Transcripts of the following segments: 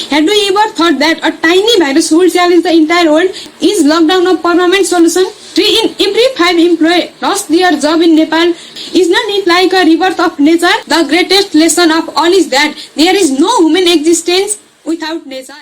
Had we ever thought that a tiny virus would challenge the entire world? Is lockdown a permanent solution? 3 in every 5 employees lost their job in Nepal. Is not it like a rebirth of nature? The greatest lesson of all is that there is no human existence without nature.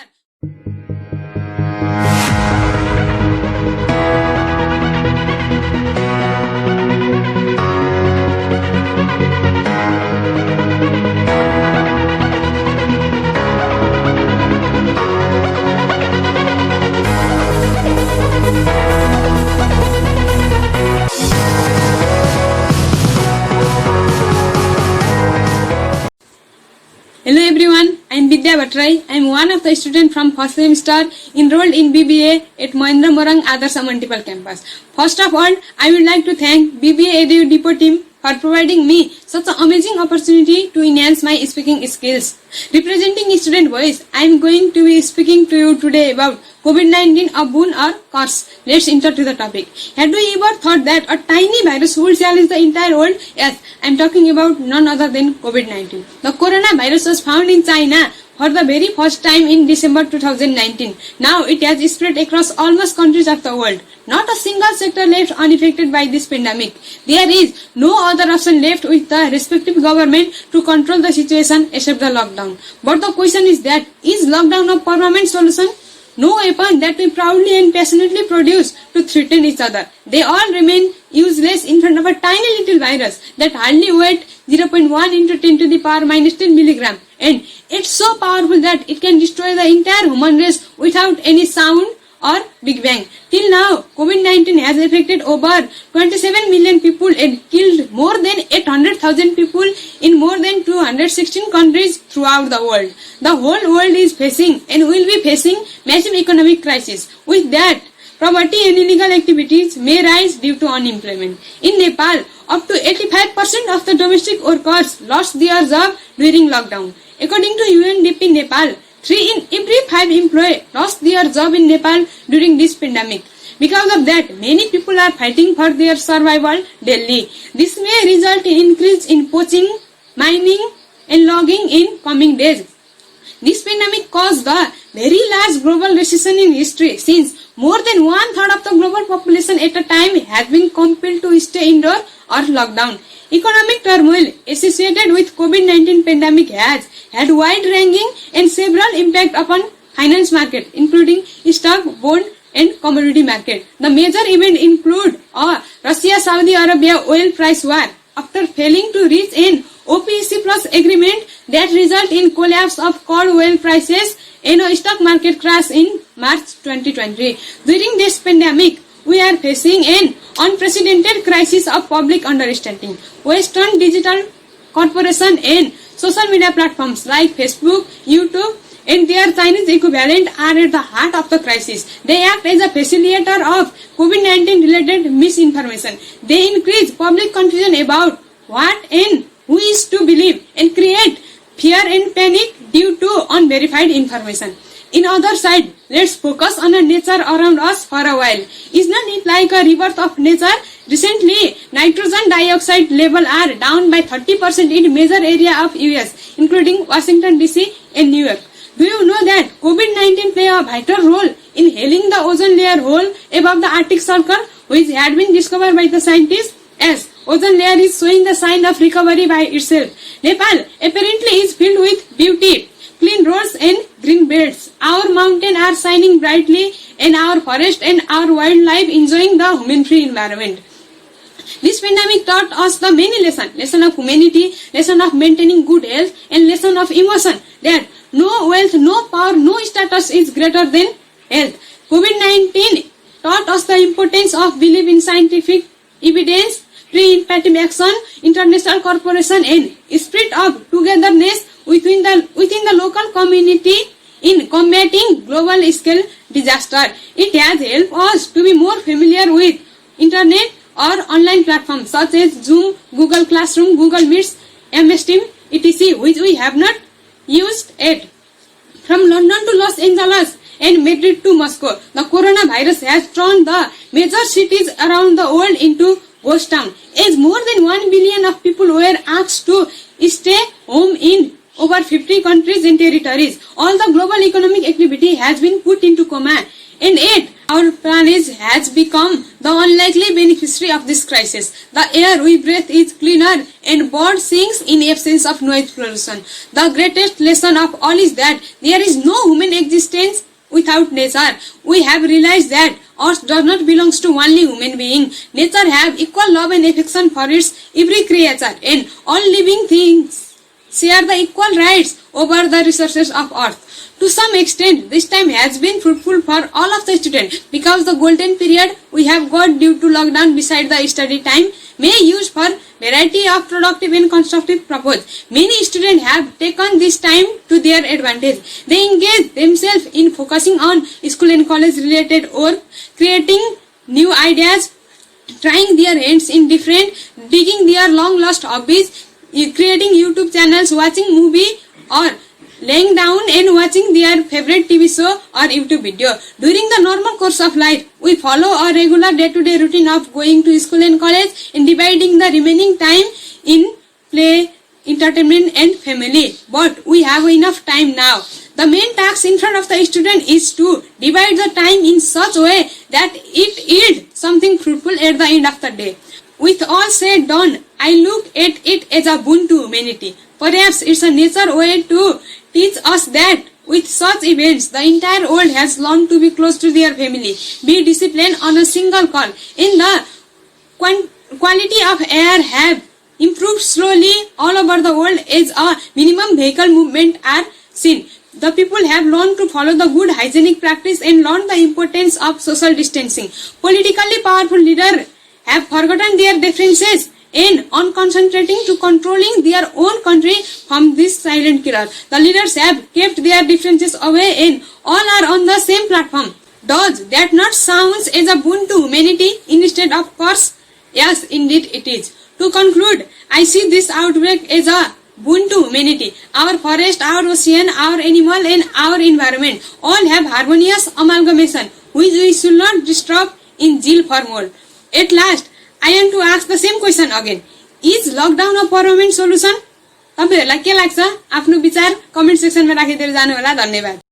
Hello everyone, I am Vidya Bhatrai. I am one of the students from first semester enrolled in BBA at Mahendra Morang Adarsh Multiple Campus. First of all, I would like to thank BBA Edu Depot team for providing me such an amazing opportunity to enhance my speaking skills. Representing student voice, I am going to be speaking to you today about COVID-19, a boon or curse. Let's enter to the topic. Had we ever thought that a tiny virus would challenge the entire world? Yes, I am talking about none other than COVID-19. The coronavirus was found in China for the very first time in December 2019. Now it has spread across almost countries of the world. Not a single sector left unaffected by this pandemic. There is no other option left with the respective government to control the situation except the lockdown. But the question is that, is lockdown a permanent solution? No weapon that we proudly and passionately produce to threaten each other. They all remain useless in front of a tiny little virus that hardly weighs 0.1 into 10 to the power minus 10 milligram. And it's so powerful that it can destroy the entire human race without any sound or Big Bang. Till now, COVID-19 has affected over 27 million people and killed more than 800,000 people in more than 216 countries throughout the world. The whole world is facing and will be facing massive economic crisis. With that, poverty and illegal activities may rise due to unemployment. In Nepal, up to 85% of the domestic workers lost their job during lockdown. According to UNDP Nepal, 3 in every 5 employees lost their job in Nepal during this pandemic. Because of that, many people are fighting for their survival daily. This may result in increase in poaching, mining and logging in coming days. This pandemic caused the very large global recession in history, since more than 1/3 of the global population at a time has been compelled to stay indoor or lockdown. Economic turmoil associated with COVID-19 pandemic has had wide-ranging and several impact upon finance market, including stock, bond and commodity market. The major events include Russia-Saudi Arabia oil price war. After failing to reach an OPEC plus agreement that result in collapse of crude oil prices and a stock market crash in March 2020. During this pandemic, we are facing an unprecedented crisis of public understanding. Western digital corporation and social media platforms like Facebook, YouTube, and their Chinese equivalent are at the heart of the crisis. They act as a facilitator of COVID-19 related misinformation. They increase public confusion about what and who is to believe and create fear and panic due to unverified information. In other side, let's focus on the nature around us for a while. Is not it like a rebirth of nature? Recently, nitrogen dioxide level are down by 30% in major area of US, including Washington DC and New York. Do you know that COVID-19 play a vital role in healing the ozone layer hole above the Arctic Circle, which had been discovered by the scientists? As ozone layer is showing the sign of recovery by itself. Nepal apparently is filled with beauty, clean roads and green belts. Our mountains are shining brightly and our forest and our wildlife enjoying the human-free environment. This pandemic taught us the many lessons. Lesson of humanity, lesson of maintaining good health and lesson of emotion. That no wealth, no power, no status is greater than health. COVID-19 taught us the importance of belief in scientific evidence, pre-emptive action, international cooperation and spirit of togetherness within the local community in combating global scale disaster. It has helped us to be more familiar with internet or online platforms such as Zoom, Google Classroom, Google Meets, MS Team, etc., which we have not used yet. From London to Los Angeles and Madrid to Moscow, the coronavirus has turned the major cities around the world into ghost town, as more than 1 billion of people were asked to stay home in over 50 countries and territories. All the global economic activity has been put into coma. And yet, our planet has become the unlikely beneficiary of this crisis. The air we breathe is cleaner and bird sings in absence of noise pollution. The greatest lesson of all is that there is no human existence without nature. We have realized that Earth does not belong to only human being. Nature have equal love and affection for its every creature, and all living things share the equal rights over the resources of Earth. To some extent, this time has been fruitful for all of the students because the golden period we have got due to lockdown beside the study time may use for variety of productive and constructive purpose. Many students have taken this time to their advantage. They engage themselves in focusing on school and college related work, creating new ideas, trying their hands in different, digging their long lost hobbies, creating YouTube channels, watching movie, or laying down and watching their favorite TV show or YouTube video. During the normal course of life, we follow a regular day-to-day routine of going to school and college and dividing the remaining time in play, entertainment and family. But we have enough time now. The main task in front of the student is to divide the time in such a way that it yields something fruitful at the end of the day. With all said done, I look at it as a boon to humanity. Perhaps it's a nature way to teach us that with such events, the entire world has learned to be close to their family, be disciplined on a single call. In the quality of air have improved slowly all over the world as a minimum vehicle movement are seen. The people have learned to follow the good hygienic practice and learn the importance of social distancing. Politically powerful leaders have forgotten their differences and on concentrating to controlling their own country from this silent killer. The leaders have kept their differences away and all are on the same platform. Does that not sound as a boon to humanity instead of curse? Yes, indeed it is. To conclude, I see this outbreak as a boon to humanity. Our forest, our ocean, our animal and our environment all have harmonious amalgamation which we should not disturb in zeal for more. At last, I want to ask the same question again. Is lockdown a permanent solution? तपाईहरुलाई के लाग्छ? आफ्नो विचार comment सेक्सनमा राखिदिएर जानु होला। धन्यवाद।